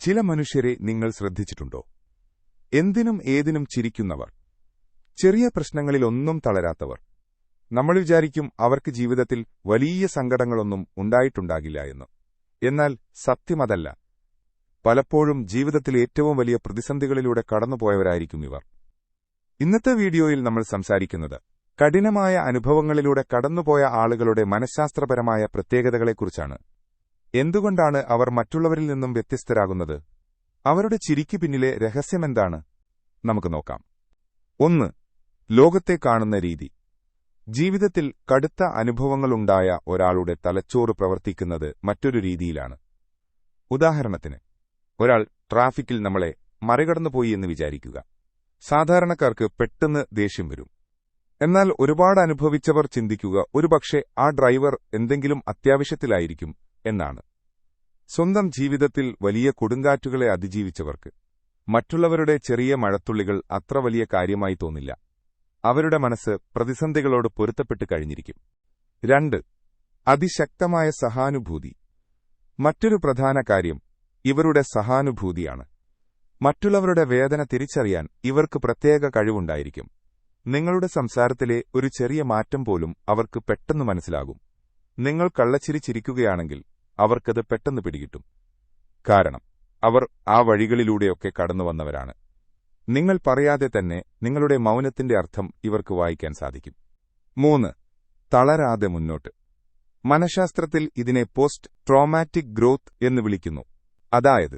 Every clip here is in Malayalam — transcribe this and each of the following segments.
ചില മനുഷ്യരെ നിങ്ങൾ ശ്രദ്ധിച്ചിട്ടുണ്ടോ? എന്തിനും ഏതിനും ചിരിക്കുന്നവർ, ചെറിയ പ്രശ്നങ്ങളിലൊന്നും തളരാത്തവർ. നമ്മൾ വിചാരിക്കും അവർക്ക് ജീവിതത്തിൽ വലിയ സങ്കടങ്ങളൊന്നും ഉണ്ടായിട്ടുണ്ടാകില്ല എന്ന്. എന്നാൽ സത്യമതല്ല. പലപ്പോഴും ജീവിതത്തിൽ ഏറ്റവും വലിയ പ്രതിസന്ധികളിലൂടെ കടന്നുപോയവരായിരിക്കും ഇവർ. ഇന്നത്തെ വീഡിയോയിൽ നമ്മൾ സംസാരിക്കുന്നത് കഠിനമായ അനുഭവങ്ങളിലൂടെ കടന്നുപോയ ആളുകളുടെ മനഃശാസ്ത്രപരമായ പ്രത്യേകതകളെക്കുറിച്ചാണ്. എന്തുകൊണ്ടാണ് അവർ മറ്റുള്ളവരിൽ നിന്നും വ്യത്യസ്തരാകുന്നത്? അവരുടെ ചിരിക്ക് പിന്നിലെ രഹസ്യമെന്താണ്? നമുക്ക് നോക്കാം. 1. ലോകത്തെ കാണുന്ന രീതി. ജീവിതത്തിൽ കടുത്ത അനുഭവങ്ങളുണ്ടായ ഒരാളുടെ തലച്ചോറ് പ്രവർത്തിക്കുന്നത് മറ്റൊരു രീതിയിലാണ്. ഉദാഹരണത്തിന്, ഒരാൾ ട്രാഫിക്കിൽ നമ്മളെ മറികടന്നുപോയി എന്ന് വിചാരിക്കുക. സാധാരണക്കാർക്ക് പെട്ടെന്ന് ദേഷ്യം വരും. എന്നാൽ ഒരുപാട് അനുഭവിച്ചവർ ചിന്തിക്കുക ഒരുപക്ഷെ ആ ഡ്രൈവർ എന്തെങ്കിലും അത്യാവശ്യത്തിലായിരിക്കും എന്നാണ്. സ്വന്തം ജീവിതത്തിൽ വലിയ കൊടുങ്കാറ്റുകളെ അതിജീവിച്ചവർക്ക് മറ്റുള്ളവരുടെ ചെറിയ മഴത്തുള്ളികൾ അത്ര വലിയ കാര്യമായി തോന്നില്ല. അവരുടെ മനസ്സ് പ്രതിസന്ധികളോട് പൊരുത്തപ്പെട്ട് കഴിഞ്ഞിരിക്കും. 2. അതിശക്തമായ സഹാനുഭൂതി. മറ്റൊരു പ്രധാന കാര്യം ഇവരുടെ സഹാനുഭൂതിയാണ്. മറ്റുള്ളവരുടെ വേദന തിരിച്ചറിയാൻ ഇവർക്ക് പ്രത്യേക കഴിവുണ്ടായിരിക്കും. നിങ്ങളുടെ സംസാരത്തിലെ ഒരു ചെറിയ മാറ്റം പോലും അവർക്ക് പെട്ടെന്ന് മനസ്സിലാകും. നിങ്ങൾ കള്ളച്ചിരി ചിരിക്കുകയാണെങ്കിൽ അവർക്കത് പെട്ടെന്ന് പിടികിട്ടും. കാരണം അവർ ആ വഴികളിലൂടെയൊക്കെ കടന്നുവന്നവരാണ്. നിങ്ങൾ പറയാതെ തന്നെ നിങ്ങളുടെ മൗനത്തിന്റെ അർത്ഥം ഇവർക്ക് വായിക്കാൻ സാധിക്കും. 3. തളരാതെ മുന്നോട്ട്. മനഃശാസ്ത്രത്തിൽ ഇതിനെ പോസ്റ്റ് ട്രോമാറ്റിക് ഗ്രോത്ത് എന്ന് വിളിക്കുന്നു. അതായത്,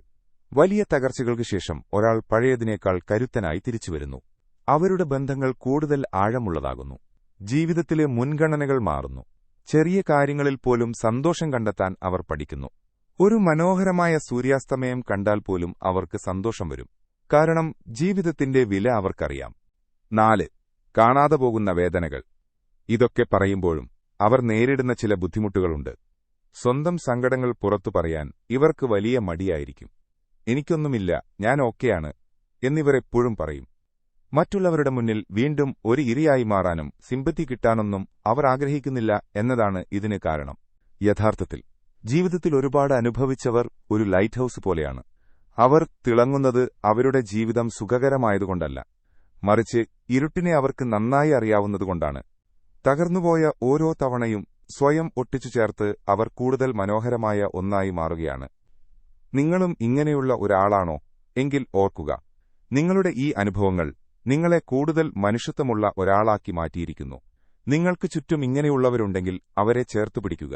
വലിയ തകർച്ചകൾക്ക് ശേഷം ഒരാൾ പഴയതിനേക്കാൾ കരുത്തനായി തിരിച്ചുവരുന്നു. അവരുടെ ബന്ധങ്ങൾ കൂടുതൽ ആഴമുള്ളതാകുന്നു. ജീവിതത്തിലെ മുൻഗണനകൾ മാറുന്നു. ചെറിയ കാര്യങ്ങളിൽ പോലും സന്തോഷം കണ്ടെത്താൻ അവർ പഠിക്കുന്നു. ഒരു മനോഹരമായ സൂര്യാസ്തമയം കണ്ടാൽ പോലും അവർക്ക് സന്തോഷം വരും. കാരണം ജീവിതത്തിന്റെ വില അവർക്കറിയാം. 4. കാണാതെ പോകുന്ന വേദനകൾ. ഇതൊക്കെ പറയുമ്പോഴും അവർ നേരിടുന്ന ചില ബുദ്ധിമുട്ടുകളുണ്ട്. സ്വന്തം സങ്കടങ്ങൾ പുറത്തു പറയാൻ ഇവർക്ക് വലിയ മടിയായിരിക്കും. എനിക്കൊന്നുമില്ല, ഞാൻ ഓക്കെയാണ് എന്നിവർ എപ്പോഴും പറയും. മറ്റുള്ളവരുടെ മുന്നിൽ വീണ്ടും ഒരു ഇരയായി മാറാനും സിമ്പതി കിട്ടാനൊന്നും അവർ ആഗ്രഹിക്കുന്നില്ല എന്നതാണ് ഇതിന് കാരണം. യഥാർത്ഥത്തിൽ ജീവിതത്തിൽ ഒരുപാട് അനുഭവിച്ചവർ ഒരു ലൈറ്റ് ഹൌസ് പോലെയാണ്. അവർ തിളങ്ങുന്നത് അവരുടെ ജീവിതം സുഖകരമായതുകൊണ്ടല്ല, മറിച്ച് ഇരുട്ടിനെ അവർക്ക് നന്നായി അറിയാവുന്നതുകൊണ്ടാണ്. തകർന്നുപോയ ഓരോ തവണയും സ്വയം ഒട്ടിച്ചു ചേർത്ത് അവർ കൂടുതൽ മനോഹരമായ ഒന്നായി മാറുകയാണ്. നിങ്ങളും ഇങ്ങനെയുള്ള ഒരാളാണോ? എങ്കിൽ ഓർക്കുക, നിങ്ങളുടെ ഈ അനുഭവങ്ങൾ നിങ്ങളെ കൂടുതൽ മനുഷ്യത്വമുള്ള ഒരാളാക്കി മാറ്റിയിരിക്കുന്നു. നിങ്ങൾക്ക് ചുറ്റും ഇങ്ങനെയുള്ളവരുണ്ടെങ്കിൽ അവരെ ചേർത്തുപിടിക്കുക.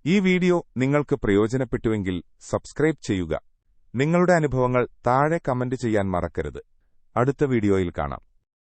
ഈ വീഡിയോ നിങ്ങൾക്ക് പ്രയോജനപ്പെട്ടുവെങ്കിൽ സബ്സ്ക്രൈബ് ചെയ്യുക. നിങ്ങളുടെ അനുഭവങ്ങൾ താഴെ കമന്റ് ചെയ്യാൻ മറക്കരുത്. അടുത്ത വീഡിയോയിൽ കാണാം.